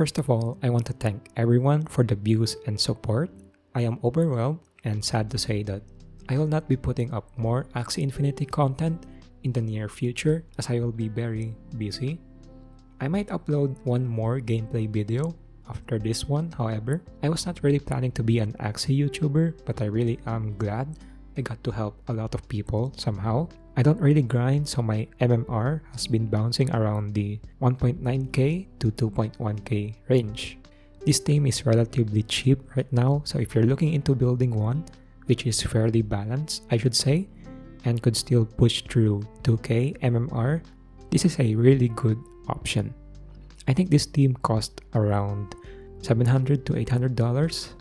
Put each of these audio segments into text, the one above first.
First of all, I want to thank everyone for the views and support. I am overwhelmed and sad to say that I will not be putting up more Axie Infinity content in the near future as I will be very busy. I might upload one more gameplay video after this one. However, I was not really planning to be an Axie YouTuber, but I really am glad I got to help a lot of people somehow. I don't really grind, so my MMR has been bouncing around the 1.9k to 2.1k range. This team is relatively cheap right now, so if you're looking into building one, which is fairly balanced, I should say, and could still push through 2k MMR, this is a really good option. I think this team cost around $700 to $800.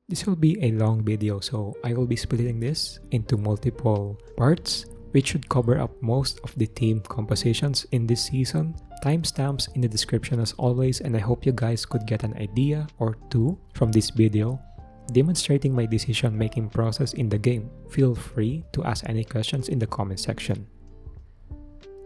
This will be a long video, so I will be splitting this into multiple parts, which should cover up most of the team compositions in this season. Timestamps in the description as always, and I hope you guys could get an idea or two from this video demonstrating my decision-making process in the game. Feel free to ask any questions in the comment section.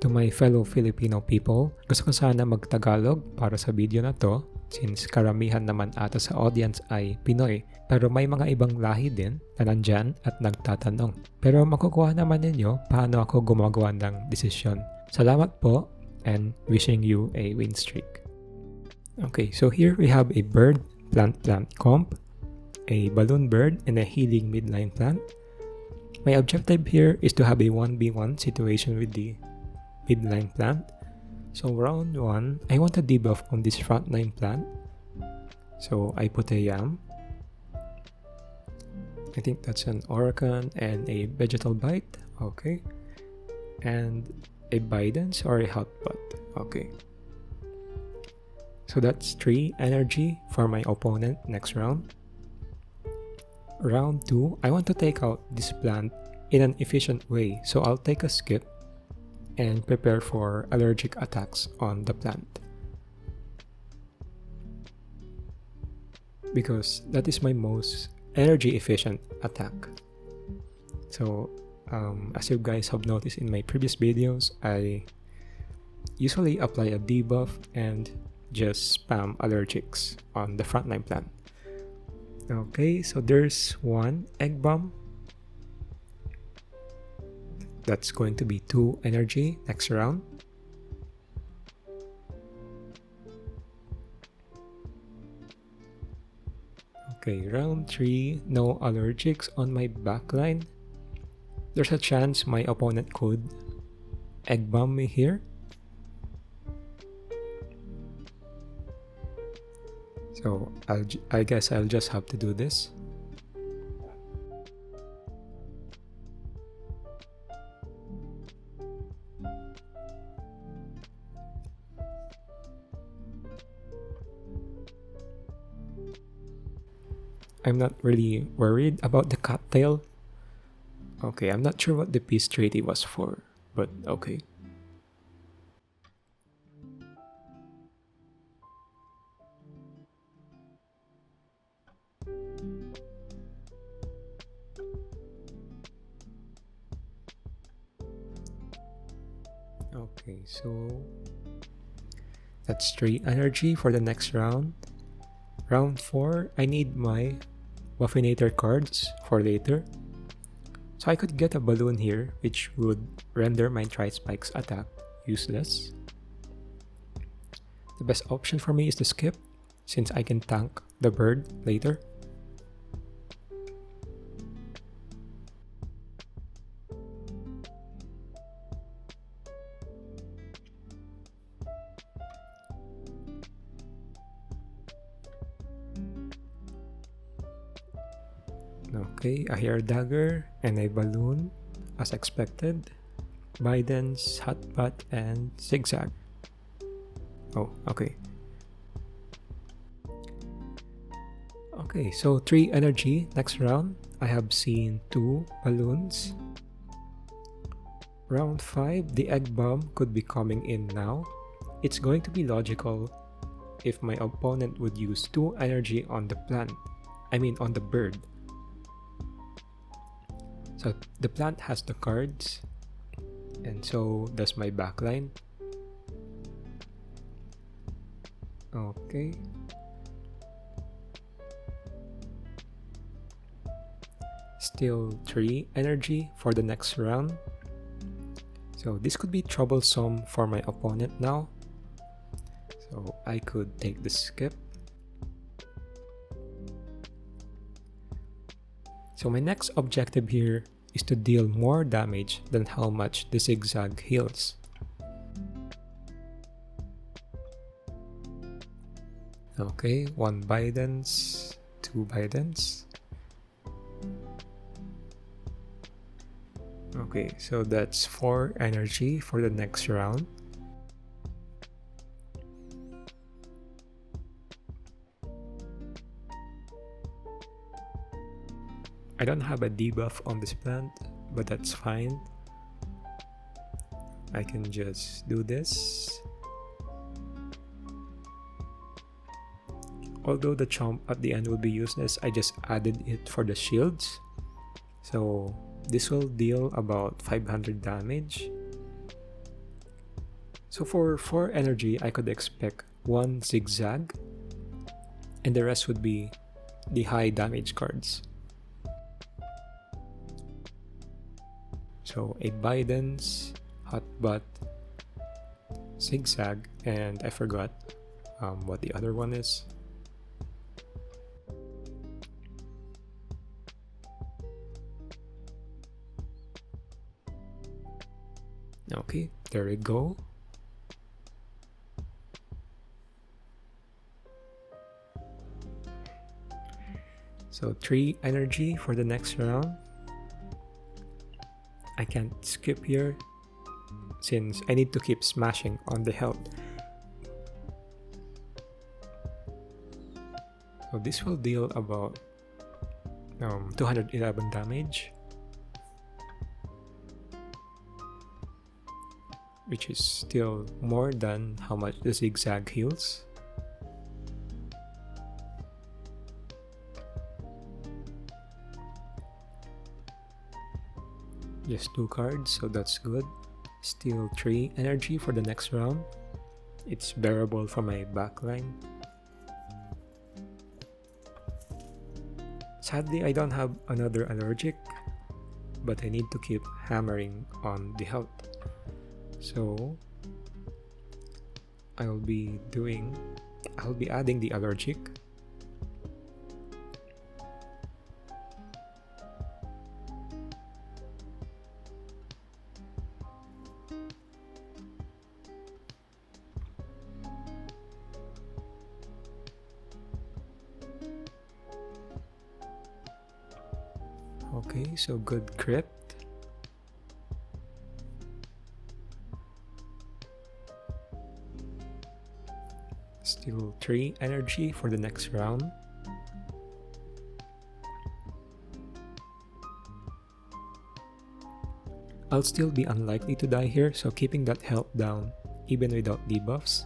To my fellow Filipino people, gusto ko sana mag-Tagalog para sa video na to since karamihan naman ata sa audience ay Pinoy, pero may mga ibang lahi din na nandyan at nagtatanong. Pero makukuha naman ninyo paano ako gumagawa ng desisyon. Salamat po and wishing you a win streak. Okay, so here we have a bird plant comp, a balloon bird, and a healing midline plant. My objective here is to have a 1v1 situation with the midline plant. So round 1, I want to debuff on this frontline plant. So I put a yam. I think that's an Oracan and a vegetal bite. Okay. And a Bidens or a hotpot. Okay. So that's 3 energy for my opponent next round. Round 2, I want to take out this plant in an efficient way. So I'll take a skip and prepare for allergic attacks on the plant, because that is my most energy efficient attack. So as you guys have noticed in my previous videos, I usually apply a debuff and just spam allergics on the frontline plan. Okay, so there's one egg bomb. That's going to be 2 energy next round. Okay, round 3, no allergics on my backline. There's a chance my opponent could egg bomb me here. So I guess I'll just have to do this. I'm not really worried about the cattail. Okay, I'm not sure what the peace treaty was for, but okay. Okay, so that's 3 energy for the next round. Round 4, I need my Buffinator cards for later. So I could get a balloon here, which would render my Tri-Spike's attack useless. The best option for me is to skip, since I can tank the bird later. Okay, a hair dagger and a balloon as expected. Biden's hotbat and zigzag. Oh, okay. Okay, so 3 energy next round. I have seen 2 balloons. Round 5, the egg bomb could be coming in now. It's going to be logical if my opponent would use 2 energy on the plant. I mean on the bird. So the plant has the cards, and so does my backline. Okay. Still 3 energy for the next round. So this could be troublesome for my opponent now. So I could take the skip. So my next objective here is to deal more damage than how much the zigzag heals. Okay, 1 Bidens, 2 Bidens. Okay, so that's 4 energy for the next round. I don't have a debuff on this plant, but that's fine. I can just do this. Although the chomp at the end will be useless, I just added it for the shields. So this will deal about 500 damage. So for 4 energy, I could expect 1 zigzag, and the rest would be the high damage cards. So a Biden's, Hotbot, Zigzag, and I forgot what the other one is. Okay, there we go. So 3 energy for the next round. I can't skip here since I need to keep smashing on the health. So this will deal about 211 damage, which is still more than how much the zigzag heals. Just 2 cards, so that's good. Still 3 energy for the next round. It's bearable for my backline. Sadly, I don't have another allergic, but I need to keep hammering on the health. So I'll be adding the allergic. Okay, so good crit. Still 3 energy for the next round. I'll still be unlikely to die here, so keeping that health down even without debuffs.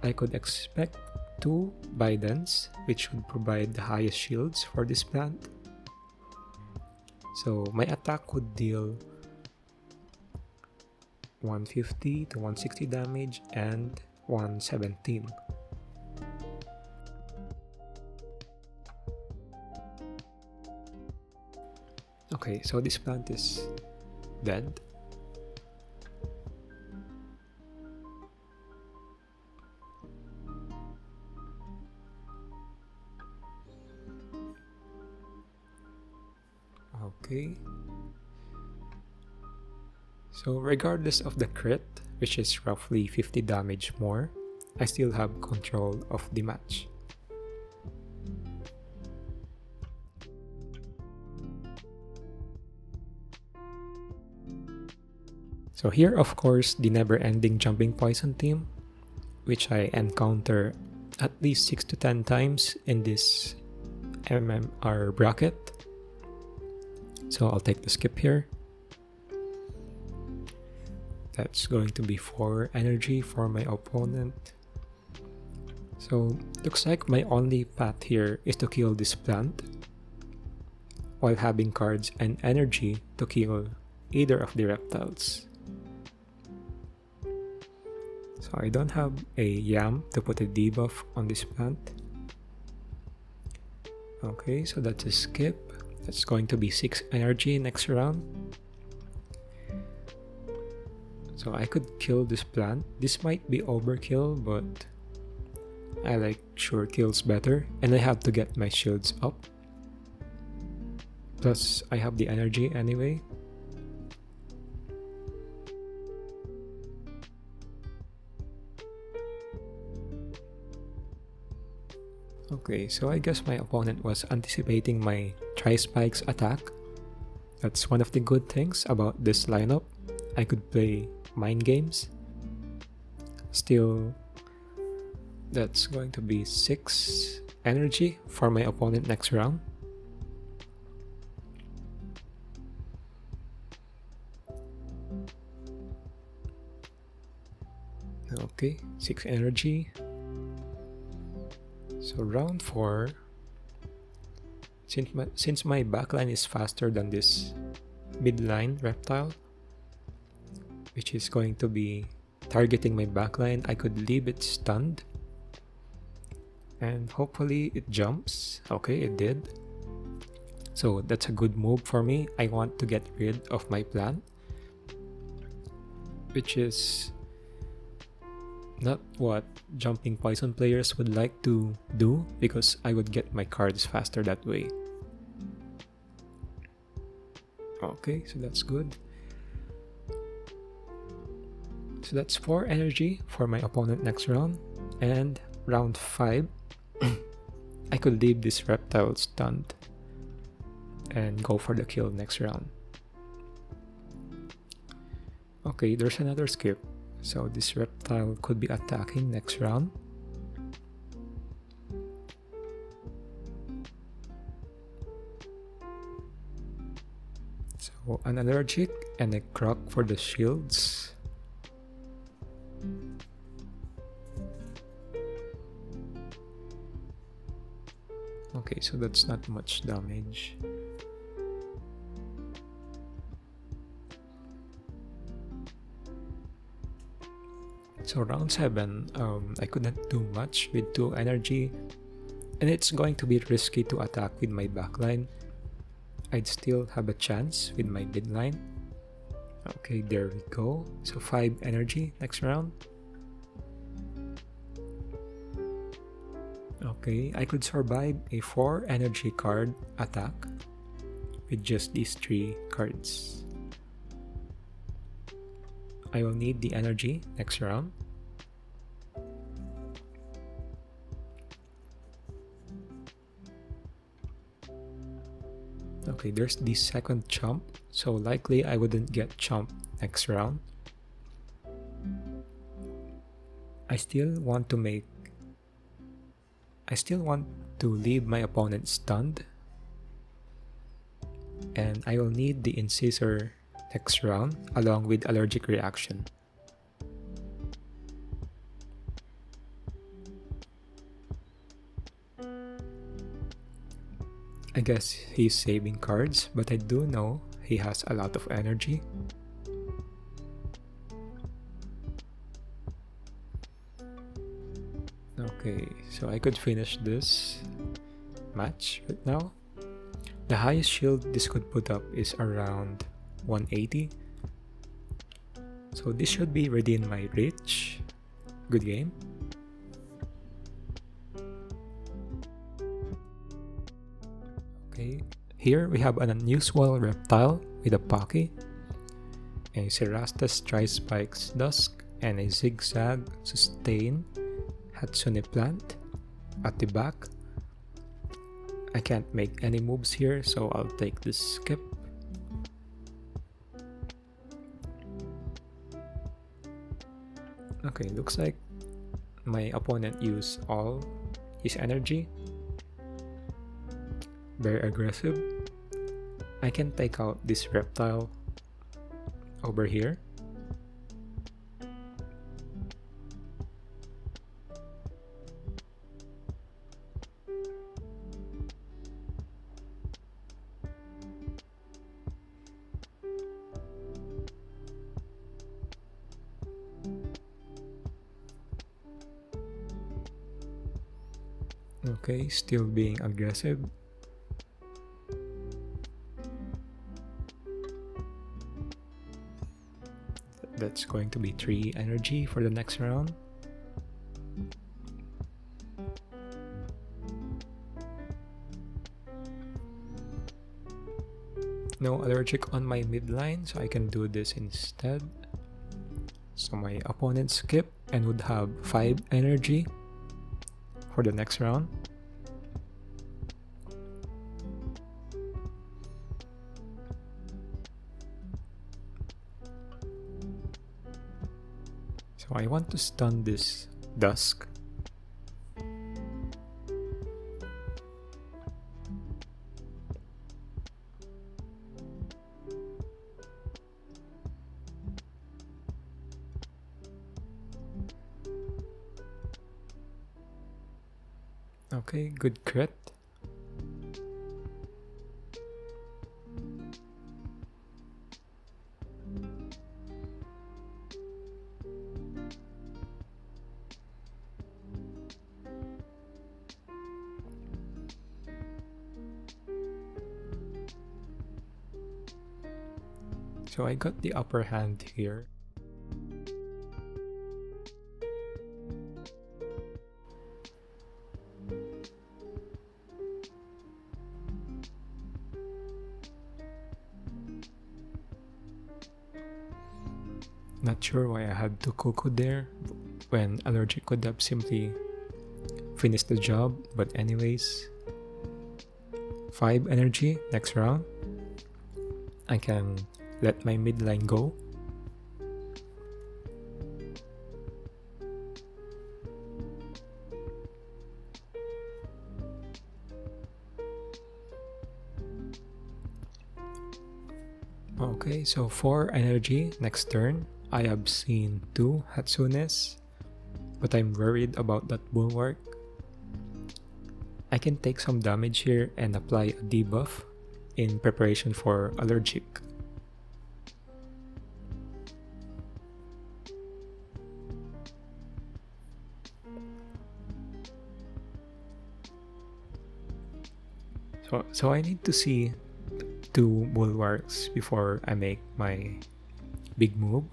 I could expect 2 Bidens, which would provide the highest shields for this plant. So my attack would deal 150 to 160 damage and 117. Okay, so this plant is dead. Okay. So regardless of the crit, which is roughly 50 damage more, I still have control of the match. So here, of course, the never-ending jumping poison team, which I encounter at least 6 to 10 times in this MMR bracket. So I'll take the skip here. That's going to be 4 energy for my opponent. So looks like my only path here is to kill this plant while having cards and energy to kill either of the reptiles. So I don't have a yam to put a debuff on this plant. Okay, so that's a skip. That's going to be 6 energy next round. So I could kill this plant. This might be overkill, but I like sure kills better. And I have to get my shields up. Plus, I have the energy anyway. Okay, so I guess my opponent was anticipating my Tri-Spikes attack. That's one of the good things about this lineup. I could play mind games. Still, that's going to be 6 energy for my opponent next round. Okay, 6 energy. So round 4, since my backline is faster than this midline reptile, which is going to be targeting my backline, I could leave it stunned. And hopefully it jumps. Okay, it did. So that's a good move for me. I want to get rid of my plant, which is not what jumping poison players would like to do, because I would get my cards faster that way. Okay, so that's good. So that's 4 energy for my opponent next round. And round 5, I could leave this reptile stunned and go for the kill next round. Okay, there's another skip. So this reptile could be attacking next round. So an allergic and a croc for the shields. Okay, so that's not much damage. So round 7, I couldn't do much with 2 energy, and it's going to be risky to attack with my backline. I'd still have a chance with my midline. Okay, there we go. So 5 energy next round. Okay, I could survive a 4 energy card attack with just these 3 cards. I will need the energy next round. Okay, there's the second chump, so likely I wouldn't get chump next round. I still want to leave my opponent stunned, and I will need the incisor next round along with allergic reaction. I guess he's saving cards, but I do know he has a lot of energy. Okay, so I could finish this match right now. The highest shield this could put up is around 180. So this should be within my reach. Good game. Okay, here we have an unusual reptile with a Pocky, a Cerastus Tri-Spikes Dusk, and a Zigzag Sustain Hatsune plant at the back. I can't make any moves here, so I'll take this skip. Okay, looks like my opponent used all his energy. Very aggressive. I can take out this reptile over here. Okay, still being aggressive. That's going to be 3 energy for the next round. No allergic on my midline, so I can do this instead. So my opponent skip and would have 5 energy for the next round. So I want to stun this Dusk. Okay, good crit. So I got the upper hand here. Not sure why I had to cuckoo there when allergic could have simply finished the job, but anyways. 5 energy next round. I can let my midline go. Okay, so 4 energy next turn. I have seen 2 Hatsunes, but I'm worried about that bulwark. I can take some damage here and apply a debuff in preparation for allergic. So I need to see two bulwarks before I make my big move.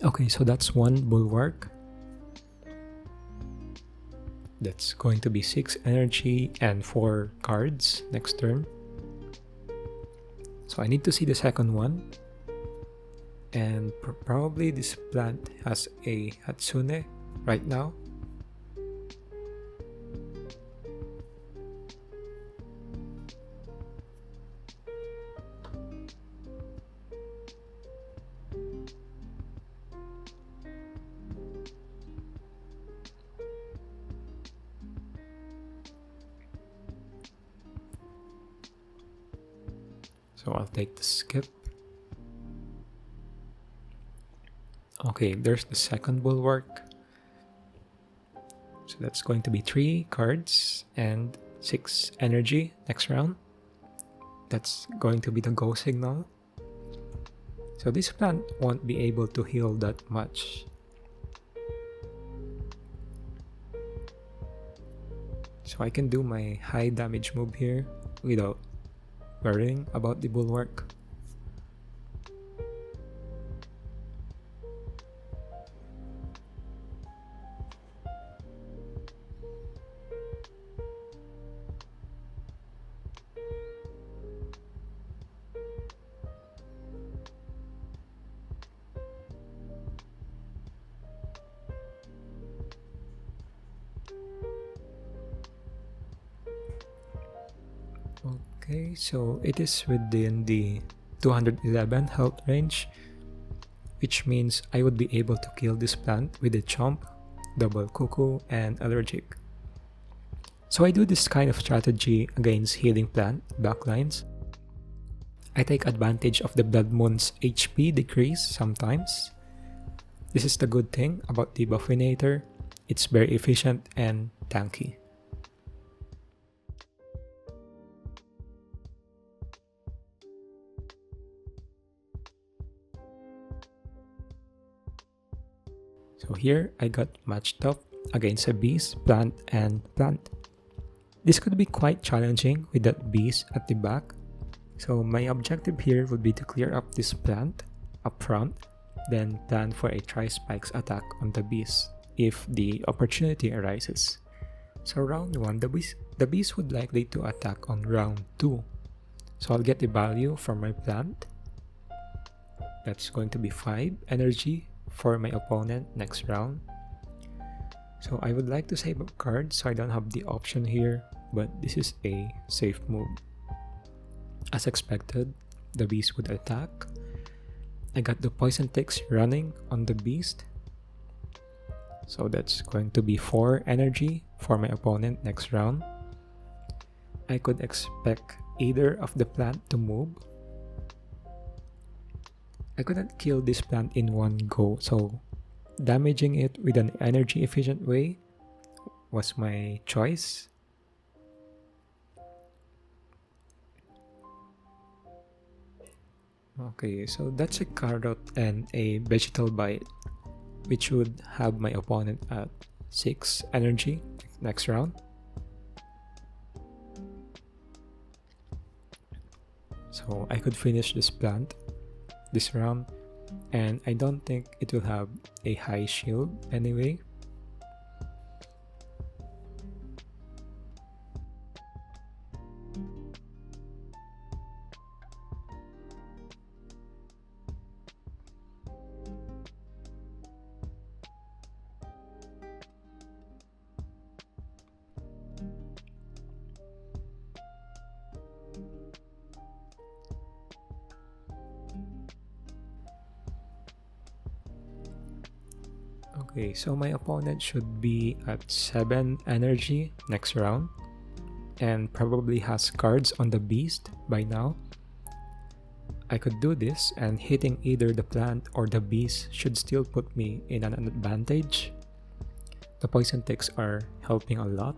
Okay, so that's one bulwark. That's going to be 6 energy and 4 cards next turn. So I need to see the second one. And probably this plant has a Hatsune right now. So I'll take the skip. Okay, there's the second bulwark. So that's going to be 3 cards and 6 energy next round. That's going to be the go signal. So this plant won't be able to heal that much. So I can do my high damage move here without worrying about the bulwark. Okay, so it is within the 211 health range, which means I would be able to kill this plant with a chomp, double cuckoo, and allergic. So I do this kind of strategy against healing plant backlines. I take advantage of the Blood Moon's HP decrease sometimes. This is the good thing about the Buffinator. It's very efficient and tanky. So here I got matched up against a beast, plant, and plant. This could be quite challenging with that beast at the back. So my objective here would be to clear up this plant up front, then plan for a tri-spikes attack on the beast if the opportunity arises. So round 1, the beast would likely to attack on round 2. So I'll get the value from my plant. That's going to be 5 energy for my opponent next round. So I would like to save up cards so I don't have the option here, but this is a safe move. As expected, the beast would attack. I got the poison ticks running on the beast. So that's going to be 4 energy for my opponent next round. I could expect either of the plant to move. I couldn't kill this plant in one go, so damaging it with an energy efficient way was my choice. Okay, so that's a carrot and a vegetal bite, which would have my opponent at 6 energy next round. So I could finish this plant this round, and I don't think it will have a high shield anyway. Okay, so my opponent should be at 7 energy next round and probably has cards on the beast by now. I could do this, and hitting either the plant or the beast should still put me in an advantage. The poison ticks are helping a lot.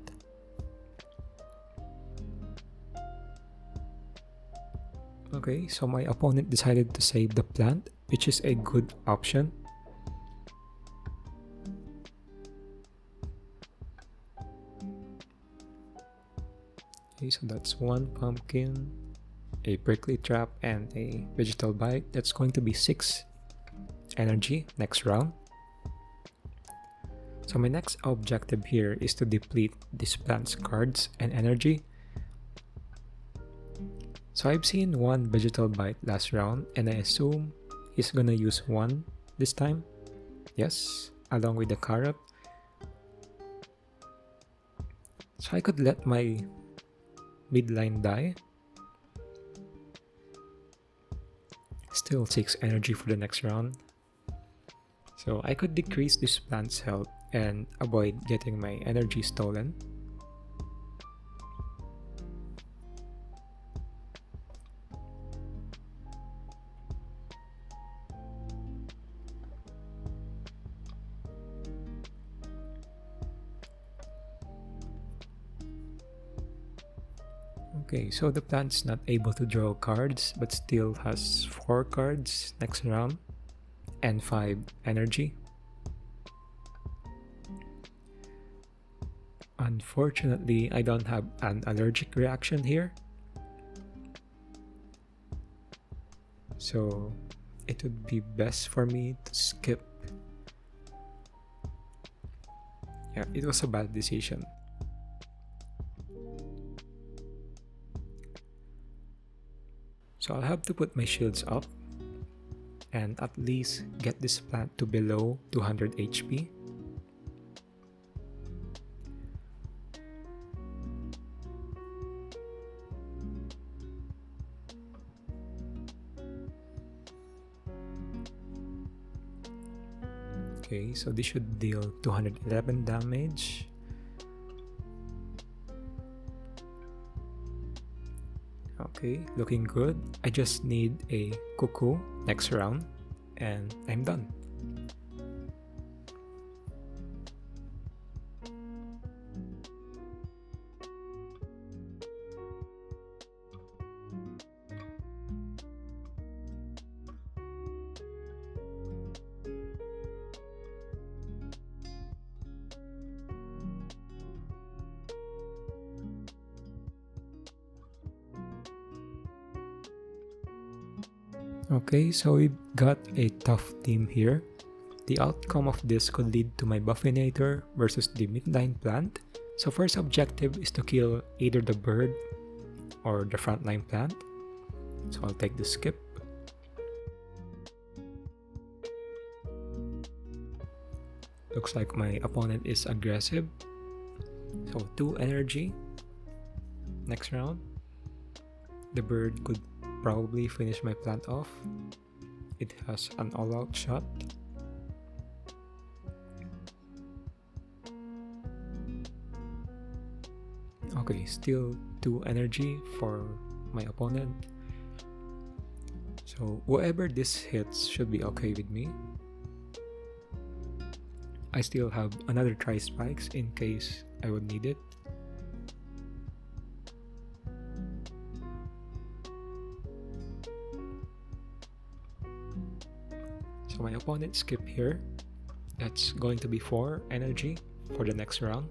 Okay, so my opponent decided to save the plant, which is a good option. Okay, so that's one pumpkin, a prickly trap, and a vegetal bite. That's going to be 6 energy next round. So my next objective here is to deplete this plant's cards and energy. So I've seen one vegetal bite last round, and I assume he's gonna use one this time. Yes, along with the carrot. So I could let my midline die. Still 6 energy for the next round. So I could decrease this plant's health and avoid getting my energy stolen. Okay, so the plant's not able to draw cards but still has 4 cards next round and 5 energy. Unfortunately, I don't have an allergic reaction here, so it would be best for me to skip. Yeah, it was a bad decision. So I'll have to put my shields up and at least get this plant to below 200 HP. Okay, so this should deal 211 damage. Okay, looking good. I just need a cuckoo next round and I'm done. Okay, so we've got a tough team here. The outcome of this could lead to my Buffinator versus the Midline plant. So first objective is to kill either the bird or the frontline plant. So I'll take the skip. Looks like my opponent is aggressive. So 2 energy next round. The bird could probably finish my plant off. It has an all-out shot. Okay, still 2 energy for my opponent. So whoever this hits should be okay with me. I still have another tri-spikes in case I would need it. So my opponent skip here. That's going to be 4 energy for the next round.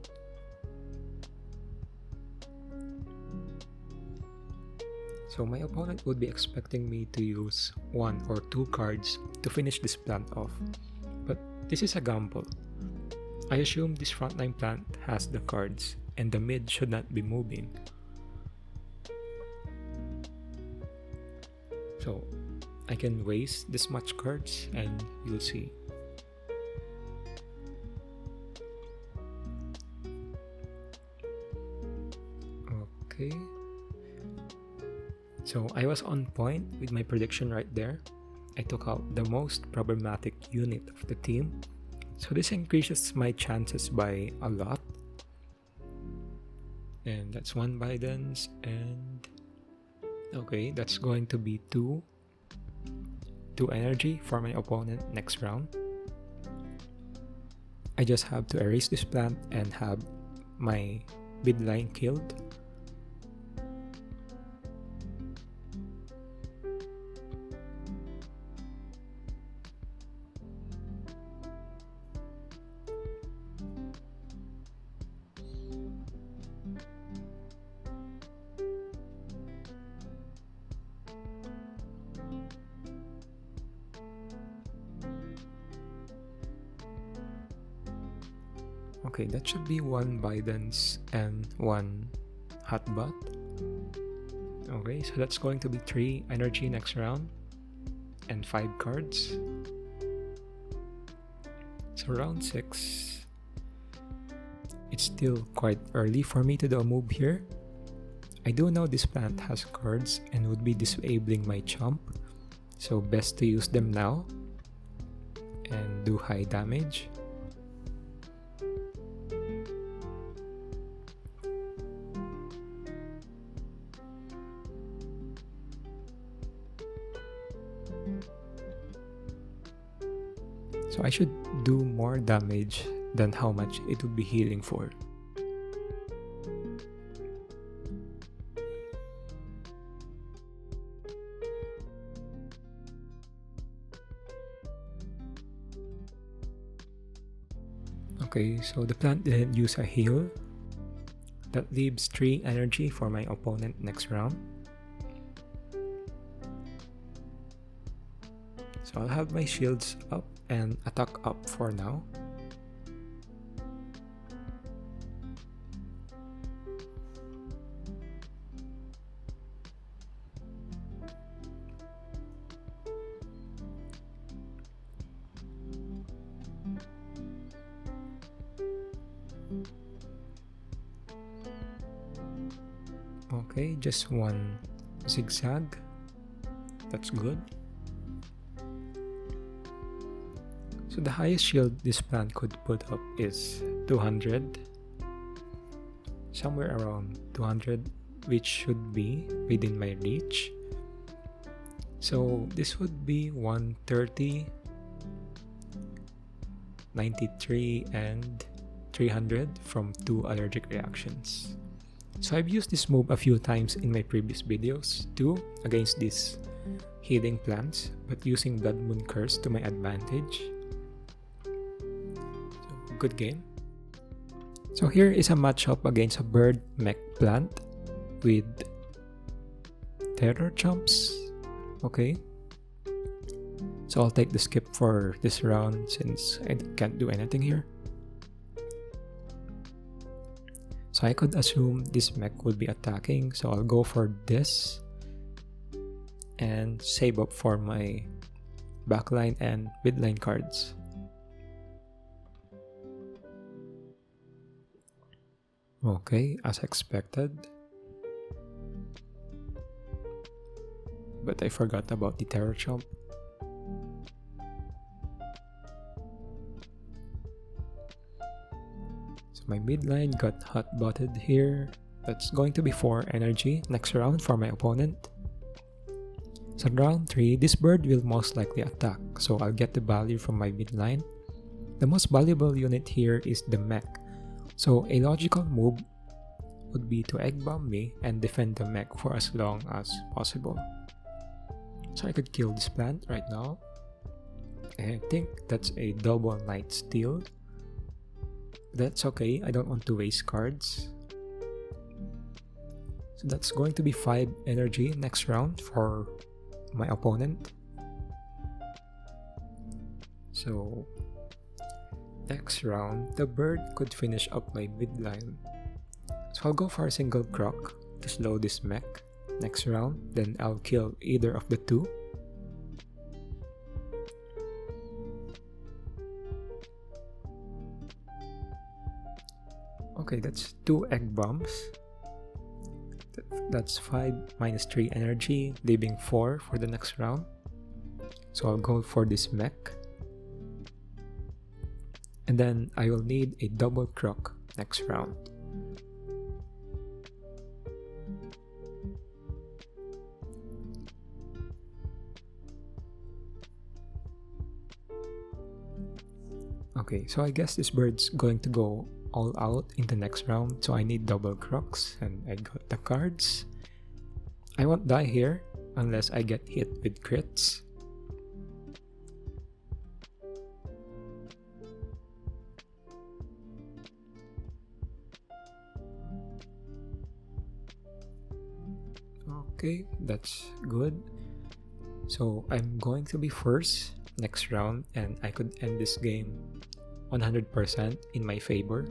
So my opponent would be expecting me to use 1 or 2 cards to finish this plant off. But this is a gamble. I assume this frontline plant has the cards and the mid should not be moving. So I can waste this much cards and you'll see. Okay. So I was on point with my prediction right there. I took out the most problematic unit of the team. So this increases my chances by a lot. And that's 1 Biden's and okay, that's going to be 2 energy for my opponent next round. I just have to erase this plant and have my midline killed. Okay, that should be 1 Biden's and 1 Hotbot. Okay, so that's going to be 3 energy next round and 5 cards. So round 6. It's still quite early for me to do a move here. I do know this plant has cards and would be disabling my chump, so best to use them now and do high damage. So I should do more damage than how much it would be healing for. Okay, so the plant didn't use a heal. That leaves 3 energy for my opponent next round. So I'll have my shields up and attack up for now. Okay, just 1 zigzag. That's good. So the highest shield this plant could put up is 200. Somewhere around 200, which should be within my reach. So this would be 130, 93, and 300 from 2 allergic reactions. So I've used this move a few times in my previous videos too against these healing plants, but using Blood Moon Curse to my advantage. So good game. So here is a matchup against a bird mech plant with terror chumps. Okay. So I'll take the skip for this round since I can't do anything here. So I could assume this mech would be attacking, so I'll go for this and save up for my backline and midline cards. Okay, as expected. But I forgot about the terror chump. My midline got hot-botted here. That's going to be 4 energy next round for my opponent. So round 3, this bird will most likely attack, so I'll get the value from my midline. The most valuable unit here is the mech, so a logical move would be to egg bomb me and defend the mech for as long as possible. So I could kill this plant right now. I think that's a double night steal. That's okay, I don't want to waste cards. So that's going to be 5 energy next round for my opponent. So next round, the bird could finish up my midline. So I'll go for a single croc to slow this mech next round, then I'll kill either of the 2. Okay, that's 2 egg bombs. That's 5 minus 3 energy, leaving 4 for the next round. So I'll go for this mech. And then I will need a double croc next round. Okay, so I guess this bird's going to go all out in the next round, so I need double crocs and I got the cards. I won't die here unless I get hit with crits. Okay, that's good. So I'm going to be first next round and I could end this game 100% in my favor.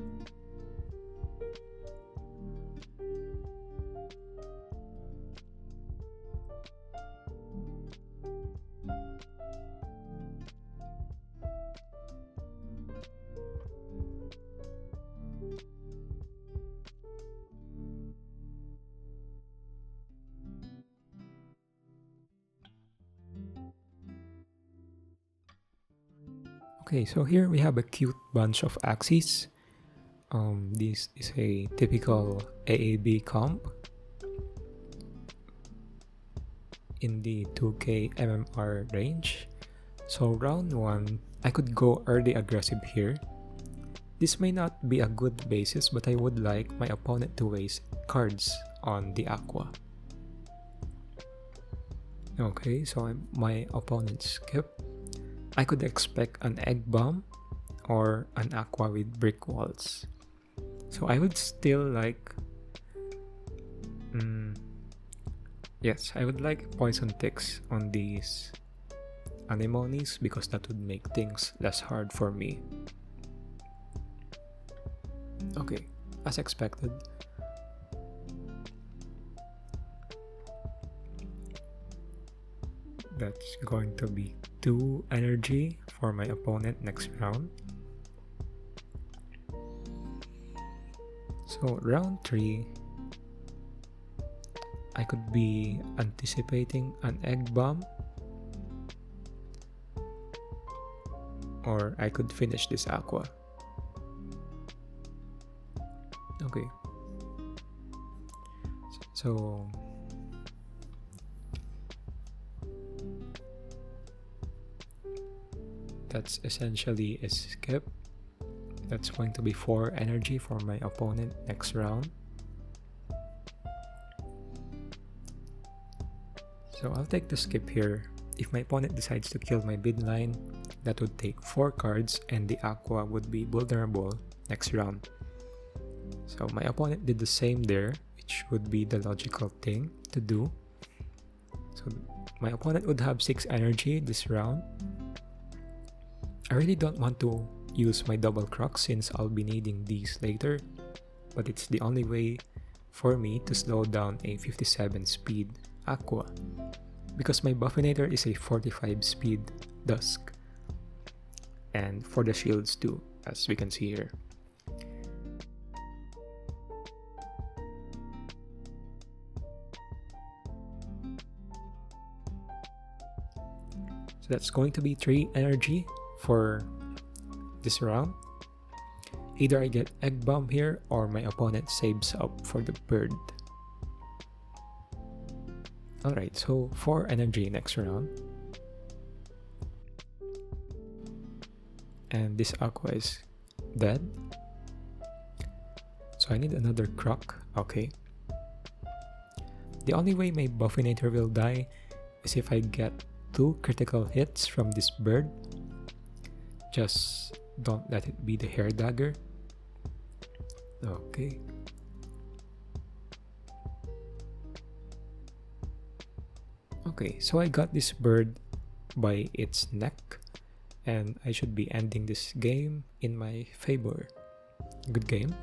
Okay, so here we have a cute bunch of Axies. This is a typical AAB comp in the 2k MMR range. So round 1, I could go early aggressive here. This may not be a good basis, but I would like my opponent to waste cards on the Aqua. Okay, so my opponent skip. I could expect an Egg Bomb or an Aqua with Brick Walls. So I would still like... yes, I would like Poison Ticks on these Anemones because that would make things less hard for me. Okay, as expected. That's going to be 2 energy for my opponent next round. So round 3, I could be anticipating an Egg Bomb, or I could finish this Aqua. Okay. So that's essentially a skip. That's going to be 4 energy for my opponent next round. So I'll take the skip here. If my opponent decides to kill my Midline, that would take 4 cards and the Aqua would be vulnerable next round. So my opponent did the same there, which would be the logical thing to do. So my opponent would have 6 energy this round. I really don't want to use my double croc since I'll be needing these later, but it's the only way for me to slow down a 57 speed Aqua because my Buffinator is a 45 speed Dusk, and for the shields too, as we can see here. So that's going to be 3 energy for this round. Either I get Egg Bomb here or my opponent saves up for the bird. Alright, so 4 energy next round. And this Aqua is dead. So I need another croc. Okay. The only way my Buffinator will die is if I get 2 critical hits from this bird. Just don't let it be the hair dagger. Okay. Okay, so I got this bird by its neck, and I should be ending this game in my favor. Good game.